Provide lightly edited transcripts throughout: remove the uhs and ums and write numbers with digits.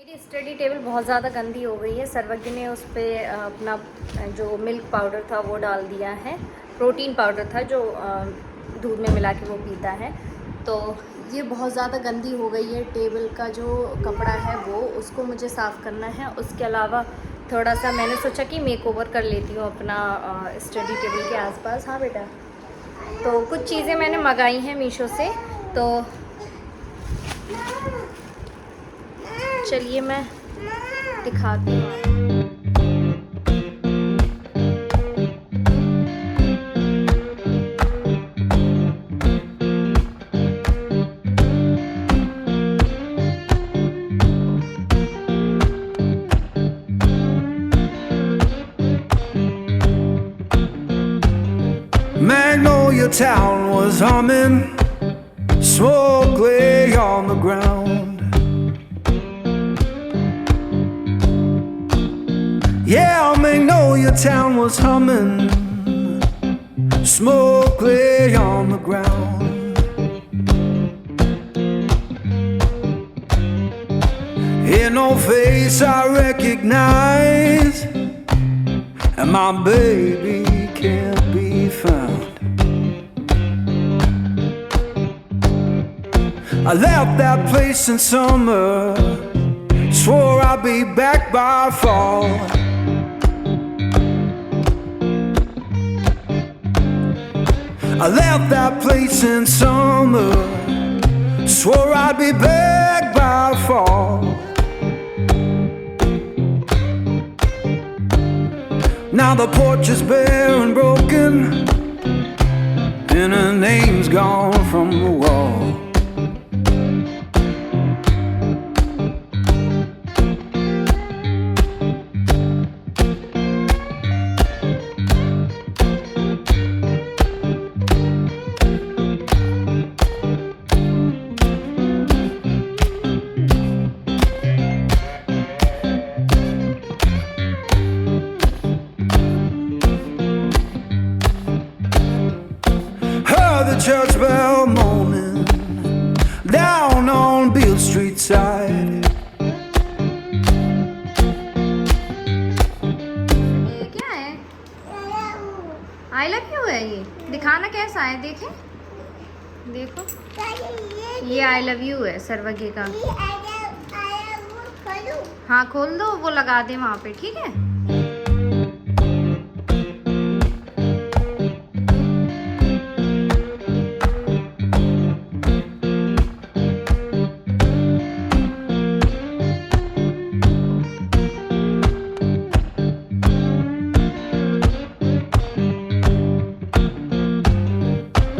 मेरी study table बहुत ज़्यादा गंदी हो गई है। सर्वज्ञ ने उस पर अपना जो मिल्क पाउडर था वो डाल दिया है। प्रोटीन पाउडर था जो दूध में मिला के वो पीता है। तो ये बहुत ज़्यादा गंदी हो गई है। टेबल का जो कपड़ा है वो उसको मुझे साफ़ करना है। उसके अलावा थोड़ा सा मैंने सोचा कि मेकओवर कर लेती हूँ अपना स्टडी टेबल के आसपास। हाँ बेटा, तो कुछ चीज़ें मैंने मंगाई हैं मीशो से, तो चलिए मैं दिखाती हूँ आपको। Magnolia Town was humming, smoke lay on the ground. Yeah, Magnolia Town was humming, smoke lay on the ground. Ain't no face I recognize, and my baby can't be found. I left that place in summer, swore I'd be back by fall. I left that place in summer, swore I'd be back by fall. Now the porch is bare and broken, and her name's gone from the wall. The church bell moaning down on Beale Street side. ये क्या है? I love you है ये। दिखाना कैसा है, देखें, देखो ये आई लव यू है सर्वज्ञ का। हाँ खोल दो, वो लगा दे वहाँ पे, ठीक है।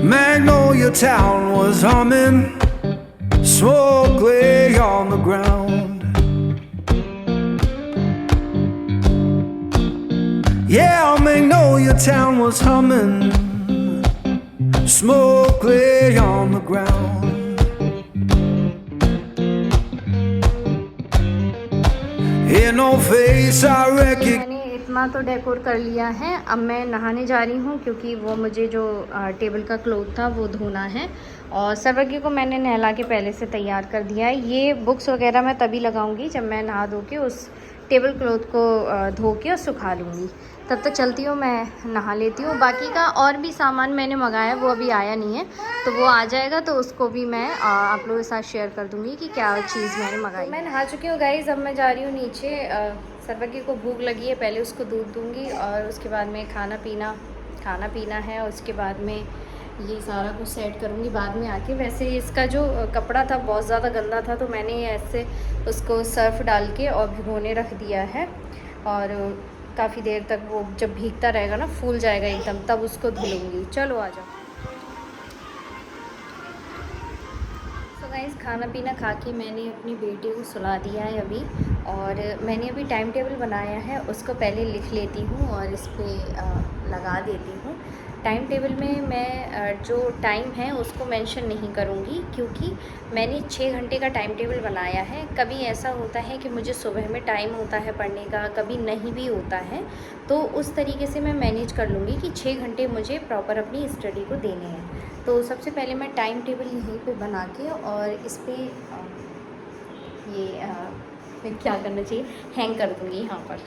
Magnolia Town was humming, smoke lay on the ground. Yeah, Magnolia Town was humming, smoke lay on the ground. Ain't no face I recognize. इतना तो डेकोर कर लिया है। अब मैं नहाने जा रही हूँ क्योंकि वो मुझे जो टेबल का क्लोथ था वो धोना है। और सर्वज्ञ को मैंने नहला के पहले से तैयार कर दिया है। ये बुक्स वगैरह मैं तभी लगाऊंगी जब मैं नहा धो के उस टेबल क्लोथ को धो के और सुखा लूँगी। तब तक चलती हूँ, मैं नहा लेती हूँ। बाकी का और भी सामान मैंने मंगाया, वो अभी आया नहीं है, तो वो आ जाएगा तो उसको भी मैं आप लोगों के साथ शेयर कर दूँगी कि क्या चीज़ मैंने मंगाई। तो मैं नहा चुकी हूँ गाइज़। अब मैं जा रही हूँ नीचे। सर्वज्ञ को भूख लगी है, पहले उसको दूध दूँगी और उसके बाद में खाना पीना है। और उसके बाद में ये सारा कुछ सेट करूँगी बाद में आके। वैसे इसका जो कपड़ा था बहुत ज़्यादा गंदा था, तो मैंने ऐसे उसको सर्फ डाल के और भिगोने रख दिया है। और काफ़ी देर तक वो जब भीगता रहेगा ना, फूल जाएगा एकदम, तब उसको धुलूँगी। चलो आ जाओ। तो गाइस खाना पीना खा के मैंने अपनी बेटी को सुला दिया है अभी। और मैंने अभी टाइम टेबल बनाया है, उसको पहले लिख लेती हूँ और इस पर लगा देती हूँ। टाइम टेबल में मैं जो टाइम है उसको मेंशन नहीं करूँगी क्योंकि मैंने 6 घंटे का टाइम टेबल बनाया है। कभी ऐसा होता है कि मुझे सुबह में टाइम होता है पढ़ने का, कभी नहीं भी होता है, तो उस तरीके से मैं मैनेज कर लूँगी कि 6 घंटे मुझे प्रॉपर अपनी स्टडी को देने हैं। तो सबसे पहले मैं टाइम टेबल यहीं पे बना के और इस पर ये क्या करना चाहिए, हैंग कर दूँगी यहाँ पर।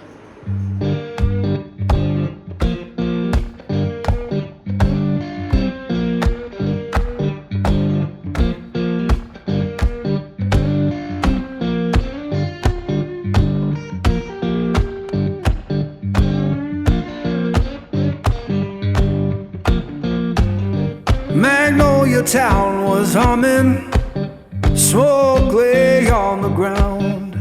Magnolia Town was humming, smoke lay on the ground.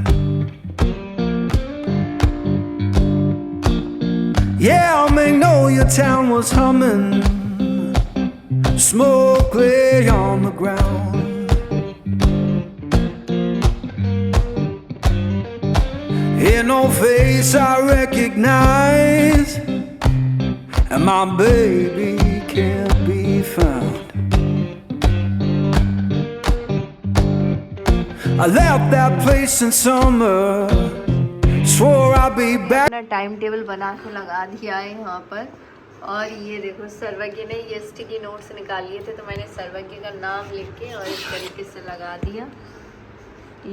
Yeah, Magnolia Town was humming, smoke lay on the ground. Ain't no face I recognize, and my baby can't be found. I left that place in summer, swore I'd be back. अपना time table बना के लगा दिया है यहाँ पर। और ये देखो सर्वज्ञ ने ये स्टिकी नोट्स निकाल लिए थे, तो मैंने सर्वज्ञ का नाम लिख के और इस तरीके से लगा दिया।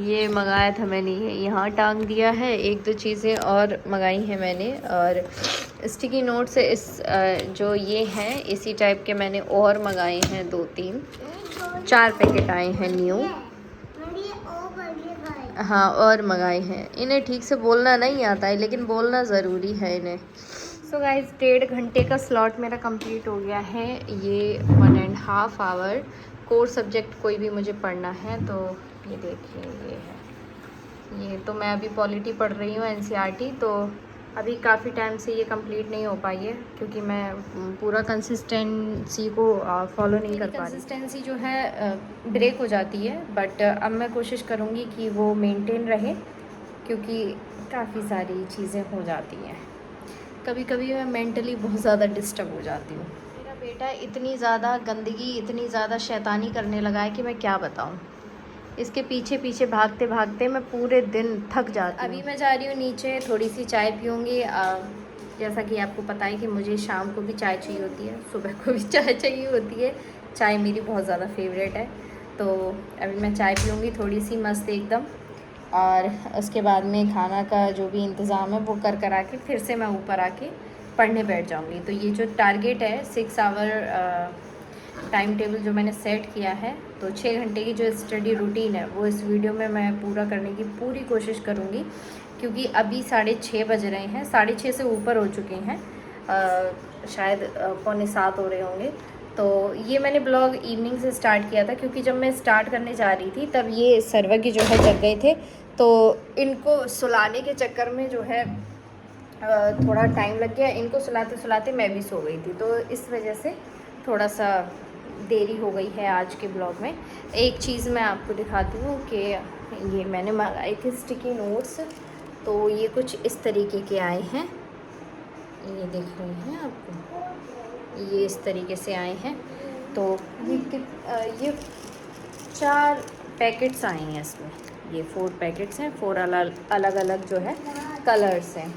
ये मंगाया था मैंने, ये यहाँ टांग दिया है। एक दो चीज़ें और मंगाई हैं मैंने, और स्टिकी नोट से इस जो ये हैं इसी टाइप के मैंने और मंगाए हैं, 2-3-4 पैकेट आए हैं न्यू। हाँ, और मंगाए हैं। इन्हें ठीक से बोलना नहीं आता है, लेकिन बोलना ज़रूरी है इन्हें। सो गाइस, 1.5 घंटे का स्लॉट मेरा कंप्लीट हो गया है। ये 1.5 आवर कोर सब्जेक्ट कोई भी मुझे पढ़ना है, तो ये देखिए ये है। ये तो मैं अभी पॉलिटी पढ़ रही हूँ, एनसीईआरटी। तो अभी काफ़ी टाइम से ये कंप्लीट नहीं हो पाई है, क्योंकि मैं पूरा कंसिस्टेंसी को फॉलो नहीं कर पा रही। कंसिस्टेंसी जो है ब्रेक हो जाती है, बट अब मैं कोशिश करूँगी कि वो मेंटेन रहे, क्योंकि काफ़ी सारी चीज़ें हो जाती हैं। कभी कभी मैं मेंटली बहुत ज़्यादा डिस्टर्ब हो जाती हूँ। मेरा बेटा इतनी ज़्यादा गंदगी, इतनी ज़्यादा शैतानी करने लगा है कि मैं क्या बताऊँ। इसके पीछे पीछे भागते भागते मैं पूरे दिन थक जाती हूँ। अभी मैं जा रही हूँ नीचे, थोड़ी सी चाय पीऊँगी। जैसा कि आपको पता है कि मुझे शाम को भी चाय चाहिए होती है, सुबह को भी चाय चाहिए होती है। चाय मेरी बहुत ज़्यादा फेवरेट है। तो अभी मैं चाय पीऊँगी थोड़ी सी मस्त एकदम, और उसके बाद में खाना का जो भी इंतज़ाम है वो कर आके फिर से मैं ऊपर आके पढ़ने बैठ जाऊँगी। तो ये जो टारगेट है 6 आवर टाइम टेबल जो मैंने सेट किया है, तो 6 घंटे की जो स्टडी रूटीन है वो इस वीडियो में मैं पूरा करने की पूरी कोशिश करूँगी। क्योंकि अभी 6:30 बज रहे हैं, 6:30 से ऊपर हो चुके हैं, शायद 6:45 हो रहे होंगे। तो ये मैंने ब्लॉग इवनिंग से स्टार्ट किया था, क्योंकि जब मैं स्टार्ट करने जा रही थी तब ये सर्वज्ञ जो है जग गए थे। तो इनको सुलाने के चक्कर में जो है थोड़ा टाइम लग गया। इनको सुलाते सुलाते मैं भी सो गई थी, तो इस वजह से थोड़ा सा देरी हो गई है आज के ब्लॉग में। एक चीज़ मैं आपको दिखाती हूँ कि ये मैंने मंगाए थे स्टिकी नोट्स, तो ये कुछ इस तरीके के आए हैं। ये देख रहे हैं आपको, ये इस तरीके से आए हैं। तो ये 4 पैकेट्स आए हैं इसमें। ये 4 पैकेट्स हैं, 4 अलग अलग जो है कलर्स हैं।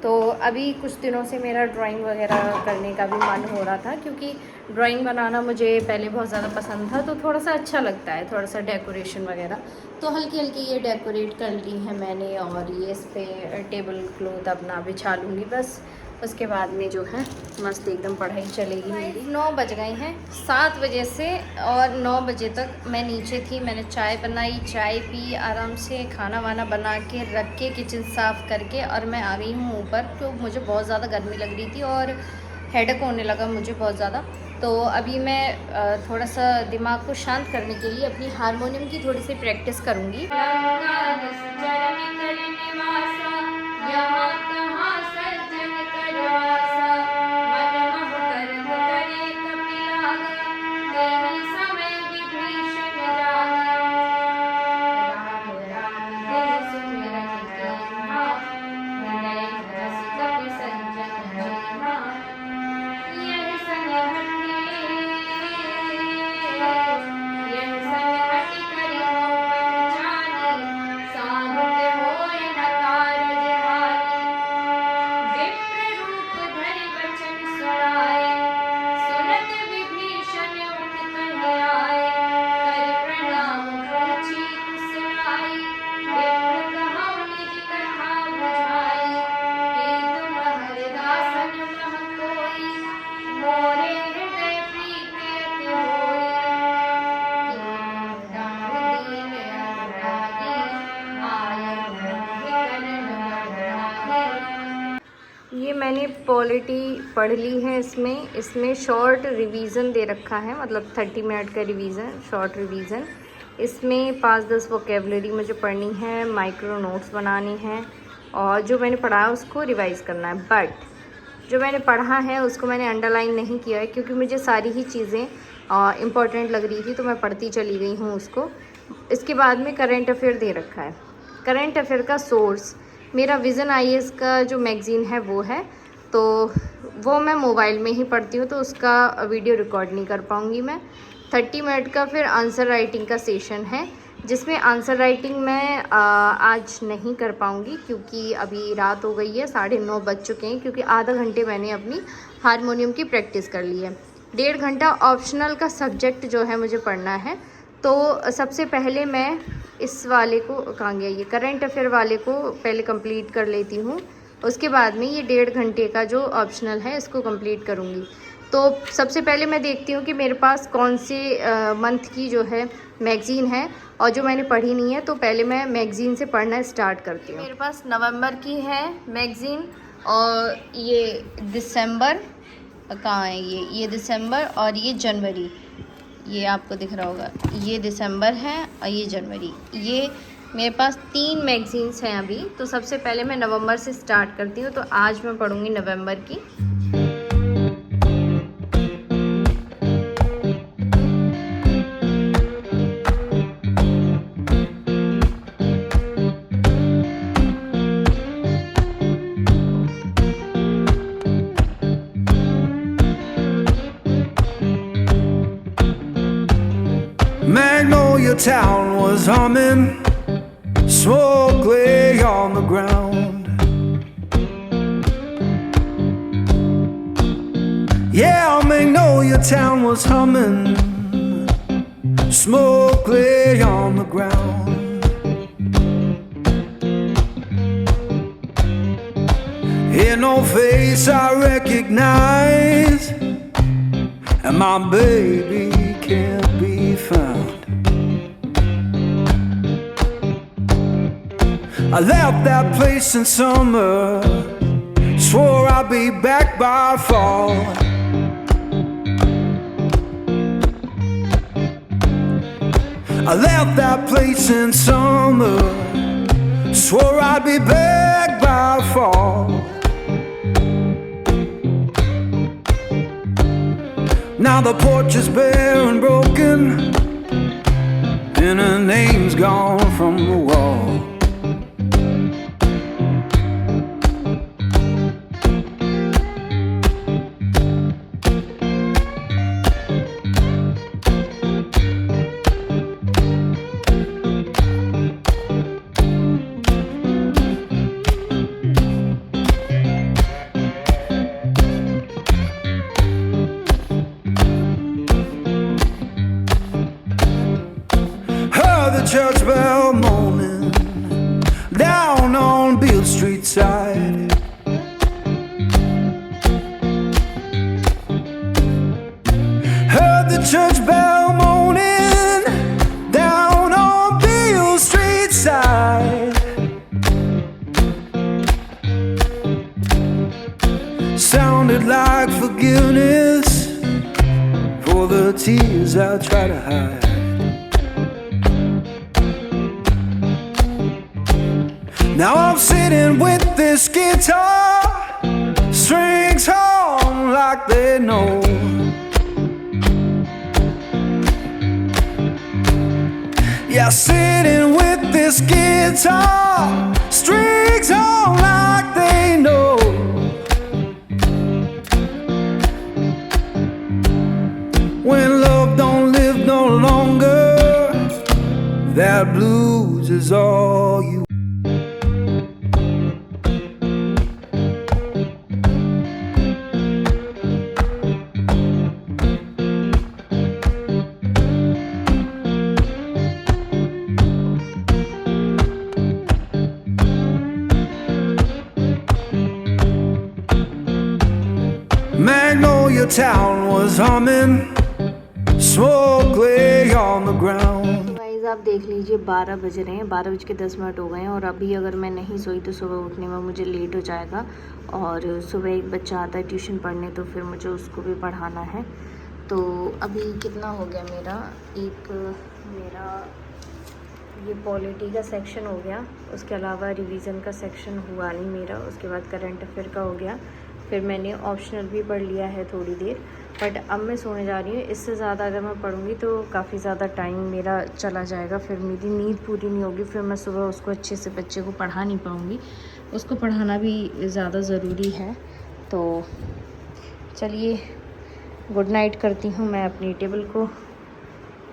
तो अभी कुछ दिनों से मेरा ड्राइंग वगैरह करने का भी मन हो रहा था, क्योंकि ड्राइंग बनाना मुझे पहले बहुत ज़्यादा पसंद था। तो थोड़ा सा अच्छा लगता है, थोड़ा सा डेकोरेशन वगैरह। तो हल्की हल्की ये डेकोरेट कर ली है मैंने, और ये इस पर टेबल क्लॉथ अपना बिछा लूँगी बस। उसके बाद में जो है मस्त एकदम पढ़ाई चलेगी मेरी। 9 बज गए हैं, 7 बजे से और 9 बजे तक मैं नीचे थी। मैंने चाय बनाई, चाय पी, आराम से खाना वाना बना के रख के किचन साफ़ करके, और मैं आ गई हूँ ऊपर। तो मुझे बहुत ज़्यादा गर्मी लग रही थी और हेडेक होने लगा मुझे बहुत ज़्यादा। तो अभी मैं थोड़ा सा दिमाग को शांत करने के लिए अपनी हारमोनियम की थोड़ी सी प्रैक्टिस करूँगी। पॉलिटी पढ़ ली है। इसमें शॉर्ट रिवीजन दे रखा है, मतलब 30 मिनट का रिवीजन, शॉर्ट रिवीजन। इसमें 5-10 वोकेबलरी मुझे पढ़नी है, माइक्रो नोट्स बनानी है और जो मैंने पढ़ा है उसको रिवाइज़ करना है। बट जो मैंने पढ़ा है उसको मैंने अंडरलाइन नहीं किया है क्योंकि मुझे सारी ही चीज़ें इम्पॉर्टेंट लग रही थी, तो मैं पढ़ती चली गई हूँ उसको। इसके बाद में करंट अफेयर दे रखा है। करंट अफेयर का सोर्स मेरा विज़न IAS का जो मैगज़ीन है वो है, तो वो मैं मोबाइल में ही पढ़ती हूँ, तो उसका वीडियो रिकॉर्ड नहीं कर पाऊँगी मैं। 30 मिनट का फिर आंसर राइटिंग का सेशन है, जिसमें आंसर राइटिंग मैं आज नहीं कर पाऊँगी क्योंकि अभी रात हो गई है, 9:30 बज चुके हैं, क्योंकि आधा घंटे मैंने अपनी हारमोनियम की प्रैक्टिस कर ली है। 1.5 घंटा ऑप्शनल का सब्जेक्ट जो है मुझे पढ़ना है। तो सबसे पहले मैं इस वाले को, कहाँ गया ये, करंट अफेयर वाले को पहले कंप्लीट कर लेती हूँ। उसके बाद में ये 1.5 घंटे का जो ऑप्शनल है इसको कंप्लीट करूँगी। तो सबसे पहले मैं देखती हूँ कि मेरे पास कौन से मंथ की जो है मैगज़ीन है और जो मैंने पढ़ी नहीं है, तो पहले मैं मैगज़ीन से पढ़ना स्टार्ट करती हूँ। मेरे पास नवंबर की है मैगज़ीन और ये दिसंबर, कहाँ है ये दिसंबर और ये जनवरी, ये आपको दिख रहा होगा, ये दिसंबर है और ये जनवरी। ये मेरे पास 3 मैगज़ीन्स हैं अभी। तो सबसे पहले मैं नवंबर से स्टार्ट करती हूँ, तो आज मैं पढ़ूँगी नवंबर की। Magnolia town was humming, smoke lay on the ground. Yeah, Magnolia town was humming, smoke lay on the ground. Ain't no face I recognize, and my baby can't be found. I left that place in summer, swore I'd be back by fall. I left that place in summer, swore I'd be back by fall. Now the porch is bare and broken, and her name's gone from the wall. Church bell moaning down on Beale Street side. Heard the church bell moaning down on Beale Street side. Sounded like forgiveness for the tears I try to hide. Now I'm sitting with this guitar, strings hum like they know. Yeah, sitting with this guitar, strings hum like they know. When love don't live no longer, that blues is all you. Magnolia town was humming, smoke lay on the ground. Guys आप देख लीजिए 12 बज रहे हैं, 12:10 हो गए हैं और अभी अगर मैं नहीं सोई तो सुबह उठने में मुझे लेट हो जाएगा। और सुबह एक बच्चा आता है ट्यूशन पढ़ने, तो फिर मुझे उसको भी पढ़ाना है। तो अभी कितना हो गया मेरा ये पॉलिटी का सेक्शन हो गया, उसके अलावा रिवीजन का सेक्शन हुआ नहीं मेरा, उसके बाद करंट अफेयर का हो गया, फिर मैंने ऑप्शनल भी पढ़ लिया है थोड़ी देर। बट अब मैं सोने जा रही हूँ। इससे ज़्यादा अगर मैं पढ़ूँगी तो काफ़ी ज़्यादा टाइम मेरा चला जाएगा, फिर मेरी नींद पूरी नहीं होगी, फिर मैं सुबह उसको अच्छे से बच्चे को पढ़ा नहीं पाऊँगी। उसको पढ़ाना भी ज़्यादा ज़रूरी है। तो चलिए गुड नाइट करती हूँ मैं अपनी टेबल को।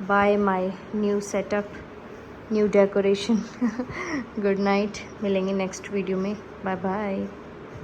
Bye my new setup, new decoration. Good night, मिलेंगे नेक्स्ट वीडियो में। Bye bye.